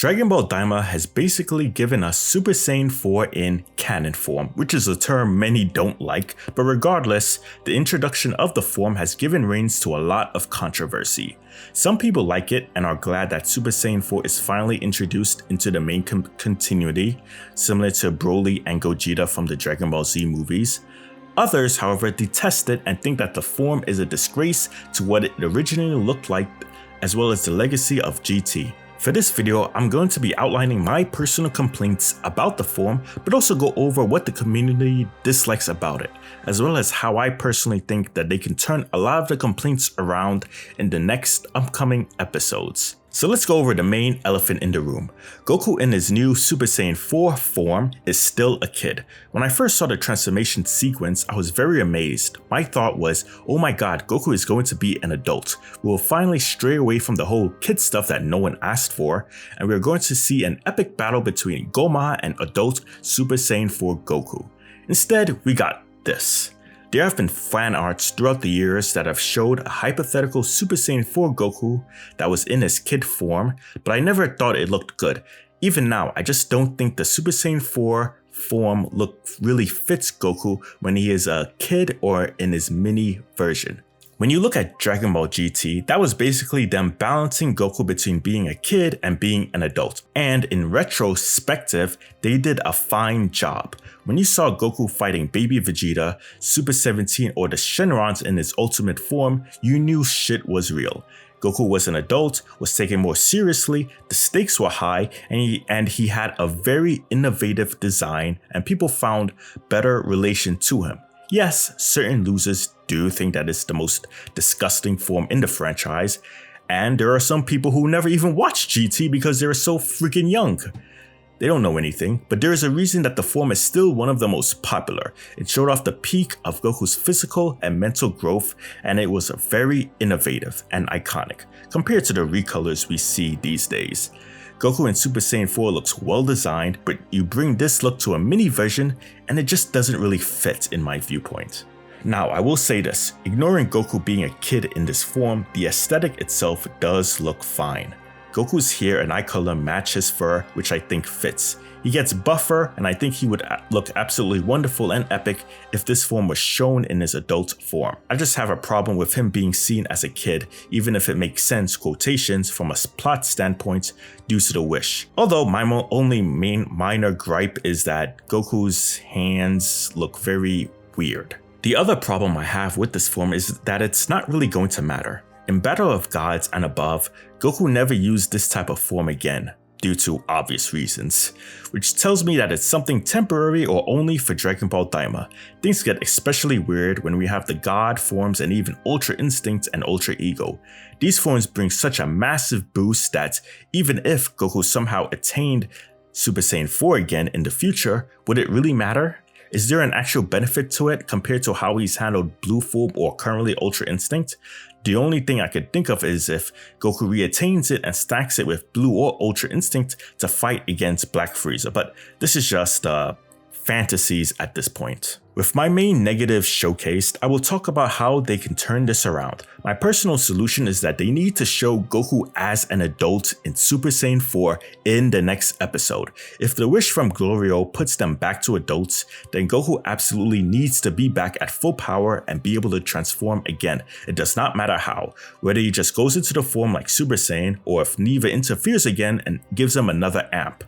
Dragon Ball DAIMA has basically given us Super Saiyan 4 in canon form, which is a term many don't like, but regardless, the introduction of the form has given reins to a lot of controversy. Some people like it and are glad that Super Saiyan 4 is finally introduced into the main continuity, similar to Broly and Gogeta from the Dragon Ball Z movies. Others, however, detest it and think that the form is a disgrace to what it originally looked like, as well as the legacy of GT. For this video, I'm going to be outlining my personal complaints about the form, but also go over what the community dislikes about it, as well as how I personally think that they can turn a lot of the complaints around in the next upcoming episodes. So let's go over the main elephant in the room. Goku in his new Super Saiyan 4 form is still a kid. When I first saw the transformation sequence, I was very amazed. My thought was, oh my god, Goku is going to be an adult. We will finally stray away from the whole kid stuff that no one asked for, and we're going to see an epic battle between Gomah and adult Super Saiyan 4 Goku. Instead, we got this. There have been fan arts throughout the years that have showed a hypothetical Super Saiyan 4 Goku that was in his kid form, but I never thought it looked good. Even now, I just don't think the Super Saiyan 4 form look really fits Goku when he is a kid or in his mini version. When you look at Dragon Ball GT, that was basically them balancing Goku between being a kid and being an adult. And in retrospective, they did a fine job. When you saw Goku fighting Baby Vegeta, Super 17 or the Shenrons in his ultimate form, you knew shit was real. Goku was an adult, was taken more seriously, the stakes were high, and he had a very innovative design and people found better relation to him. Yes, certain losers do think that it's the most disgusting form in the franchise, and there are some people who never even watched GT because they're so freaking young. They don't know anything, but there is a reason that the form is still one of the most popular. It showed off the peak of Goku's physical and mental growth, and it was very innovative and iconic compared to the recolors we see these days. Goku in Super Saiyan 4 looks well designed, but you bring this look to a mini version and it just doesn't really fit in my viewpoint. Now, I will say this, ignoring Goku being a kid in this form, the aesthetic itself does look fine. Goku's hair and eye color match his fur, which I think fits. He gets buffer, and I think he would look absolutely wonderful and epic if this form was shown in his adult form. I just have a problem with him being seen as a kid, even if it makes sense, quotations, from a plot standpoint due to the wish. Although my only minor gripe is that Goku's hands look very weird. The other problem I have with this form is that it's not really going to matter. In Battle of Gods and above, Goku never used this type of form again, due to obvious reasons, which tells me that it's something temporary or only for Dragon Ball DAIMA. Things get especially weird when we have the God forms and even Ultra Instinct and Ultra Ego. These forms bring such a massive boost that even if Goku somehow attained Super Saiyan 4 again in the future, would it really matter? Is there an actual benefit to it compared to how he's handled Blue form or currently Ultra Instinct? The only thing I could think of is if Goku reattains it and stacks it with Blue or Ultra Instinct to fight against Black Frieza, but this is just fantasies at this point. With my main negatives showcased, I will talk about how they can turn this around. My personal solution is that they need to show Goku as an adult in Super Saiyan 4 in the next episode. If the wish from Glorio puts them back to adults, then Goku absolutely needs to be back at full power and be able to transform again. It does not matter how, whether he just goes into the form like Super Saiyan or if Neva interferes again and gives him another amp.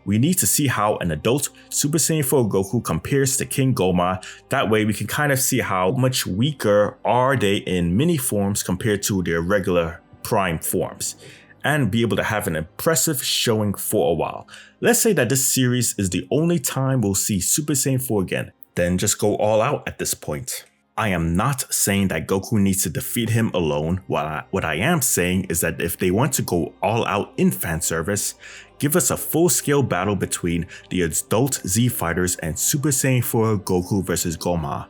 We need to see how an adult Super Saiyan 4 Goku compares to King Gomah. That way we can kind of see how much weaker are they in mini forms compared to their regular prime forms, and be able to have an impressive showing for a while. Let's say that this series is the only time we'll see Super Saiyan 4 again, then just go all out at this point. I am not saying that Goku needs to defeat him alone. What I am saying is that if they want to go all out in fan service, give us a full-scale battle between the adult Z fighters and Super Saiyan 4 Goku versus Gomah.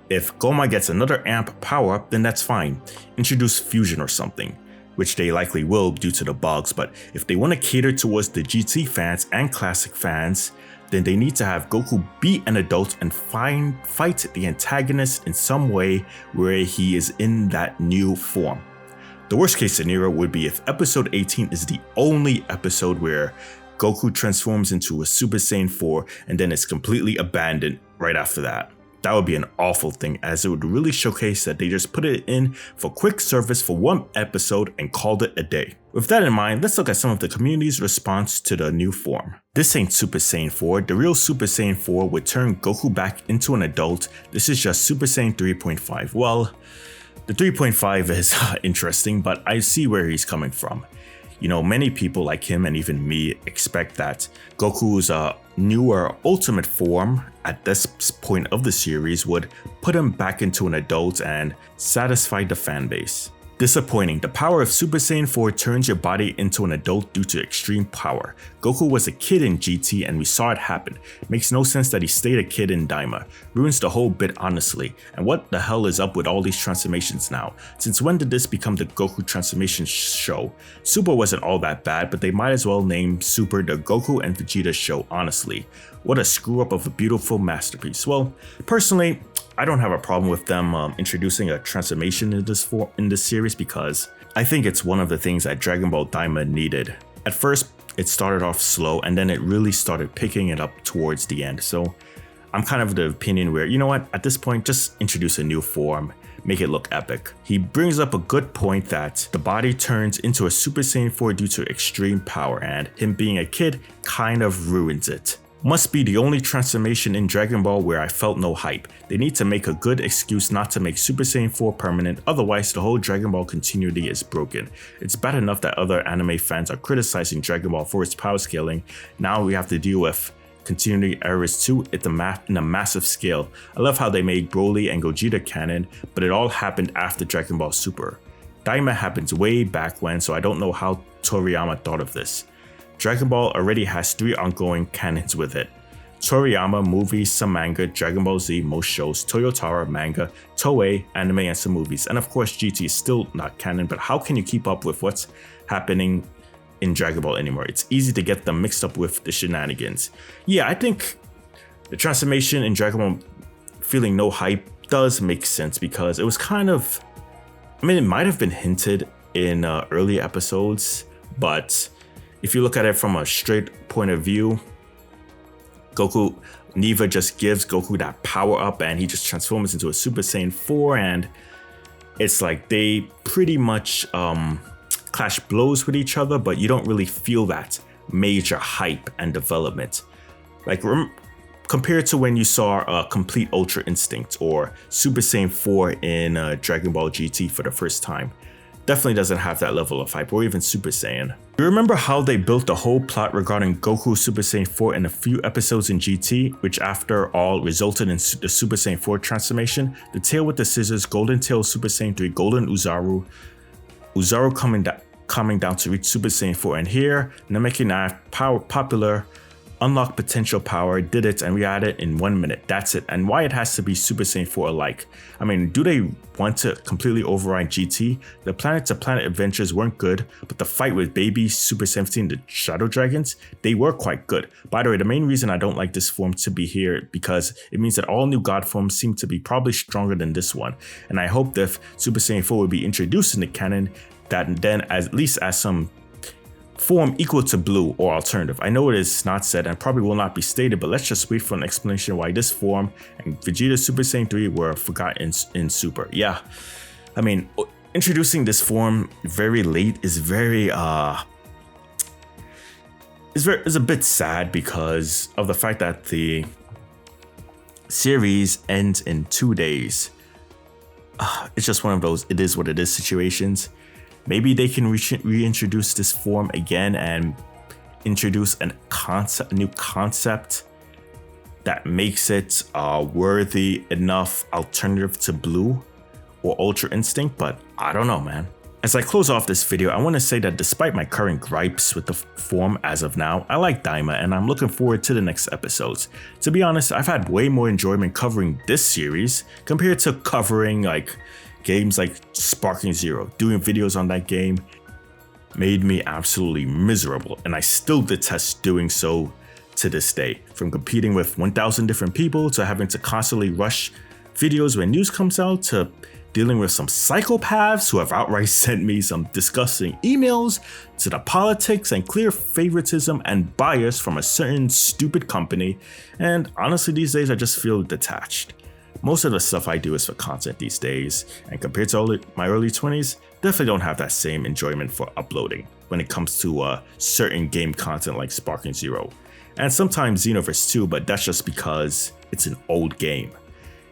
If Gomah gets another amp power up, then that's fine. Introduce fusion or something, which they likely will due to the bugs, but if they want to cater towards the GT fans and classic fans, then they need to have Goku be an adult and fight the antagonist in some way where he is in that new form. The worst case scenario would be if episode 18 is the only episode where Goku transforms into a Super Saiyan 4 and then it's completely abandoned right after that. That would be an awful thing, as it would really showcase that they just put it in for quick service for one episode and called it a day. With that in mind, let's look at some of the community's response to the new form. This ain't Super Saiyan 4. The real Super Saiyan 4 would turn Goku back into an adult. This is just Super Saiyan 3.5. Well, the 3.5 is interesting, but I see where he's coming from. You know, many people like him and even me expect that Goku's newer ultimate form at this point of the series would put him back into an adult and satisfy the fan base. Disappointing. The power of Super Saiyan 4 turns your body into an adult due to extreme power. Goku was a kid in GT and we saw it happen. Makes no sense that he stayed a kid in Daima. Ruins the whole bit honestly. And what the hell is up with all these transformations now? Since when did this become the Goku transformation show? Super wasn't all that bad, but they might as well name Super the Goku and Vegeta show honestly. What a screw up of a beautiful masterpiece. Well, personally, I don't have a problem with them introducing a transformation in this series because I think it's one of the things that Dragon Ball Daima needed. At first, it started off slow and then it really started picking it up towards the end. So I'm kind of the opinion where, you know what, at this point, just introduce a new form, make it look epic. He brings up a good point that the body turns into a Super Saiyan 4 due to extreme power, and him being a kid kind of ruins it. Must be the only transformation in Dragon Ball where I felt no hype. They need to make a good excuse not to make Super Saiyan 4 permanent, otherwise the whole Dragon Ball continuity is broken. It's bad enough that other anime fans are criticizing Dragon Ball for its power scaling. Now we have to deal with continuity errors too in a massive scale. I love how they made Broly and Gogeta canon, but it all happened after Dragon Ball Super. Daima happens way back when, so I don't know how Toriyama thought of this. Dragon Ball already has 3 ongoing canons with it. Toriyama, movies, some manga, Dragon Ball Z, most shows, Toyotaro, manga, Toei, anime, and some movies. And of course GT is still not canon, but how can you keep up with what's happening in Dragon Ball anymore? It's easy to get them mixed up with the shenanigans. Yeah, I think the transformation in Dragon Ball feeling no hype does make sense because it was kind of, I mean, it might have been hinted in early episodes, but if you look at it from a straight point of view, Neva just gives Goku that power up and he just transforms into a Super Saiyan 4, and it's like they pretty much clash blows with each other, but you don't really feel that major hype and development. Like compared to when you saw Complete Ultra Instinct or Super Saiyan 4 in Dragon Ball GT for the first time. Definitely doesn't have that level of hype, or even Super Saiyan. You remember how they built the whole plot regarding Goku Super Saiyan 4 in a few episodes in GT, which after all resulted in the Super Saiyan 4 transformation? The tail with the scissors, Golden Tail Super Saiyan 3, Golden Uzaru coming down to reach Super Saiyan 4, and here Namekian popular unlock potential power, did it, and we had it in 1 minute. That's it. And why it has to be Super Saiyan 4 alike? I mean, do they want to completely override GT? The planet to planet adventures weren't good, but the fight with Baby Super 17, the Shadow Dragons, they were quite good. By the way, the main reason I don't like this form to be here because it means that all new God forms seem to be probably stronger than this one. And I hope that if Super Saiyan 4 will be introduced in the canon, that then at least as some form equal to blue or alternative. I know it is not said and probably will not be stated, but let's just wait for an explanation why this form and Vegeta Super Saiyan 3 were forgotten in Super. Yeah, I mean, introducing this form very late is is a bit sad because of the fact that the series ends in 2 days. It's just one of those it is what it is situations. Maybe they can reintroduce this form again and introduce a new concept that makes it worthy enough alternative to Blue or Ultra Instinct, but I don't know, man. As I close off this video, I want to say that despite my current gripes with the form as of now, I like Daima and I'm looking forward to the next episodes. To be honest, I've had way more enjoyment covering this series compared to covering like games like Sparking Zero. Doing videos on that game made me absolutely miserable, and I still detest doing so to this day. From competing with 1,000 different people to having to constantly rush videos when news comes out to dealing with some psychopaths who have outright sent me some disgusting emails, to the politics and clear favoritism and bias from a certain stupid company, and honestly these days I just feel detached. Most of the stuff I do is for content these days, and compared to my early 20s, definitely don't have that same enjoyment for uploading when it comes to certain game content like Sparking Zero. And sometimes Xenoverse 2, but that's just because it's an old game.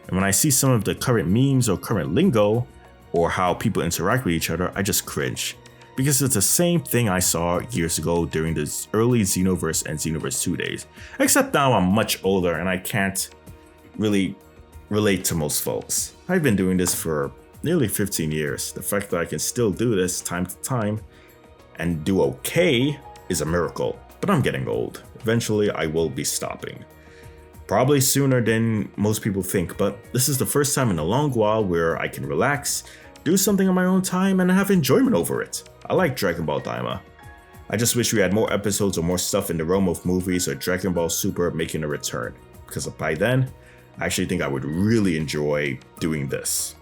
And when I see some of the current memes or current lingo, or how people interact with each other, I just cringe. Because it's the same thing I saw years ago during the early Xenoverse and Xenoverse 2 days. Except now I'm much older and I can't really relate to most folks. I've been doing this for nearly 15 years. The fact that I can still do this time to time and do okay is a miracle. But I'm getting old. Eventually I will be stopping. Probably sooner than most people think, but this is the first time in a long while where I can relax, do something on my own time, and have enjoyment over it. I like Dragon Ball DAIMA. I just wish we had more episodes or more stuff in the realm of movies or Dragon Ball Super making a return, because by then, I actually think I would really enjoy doing this.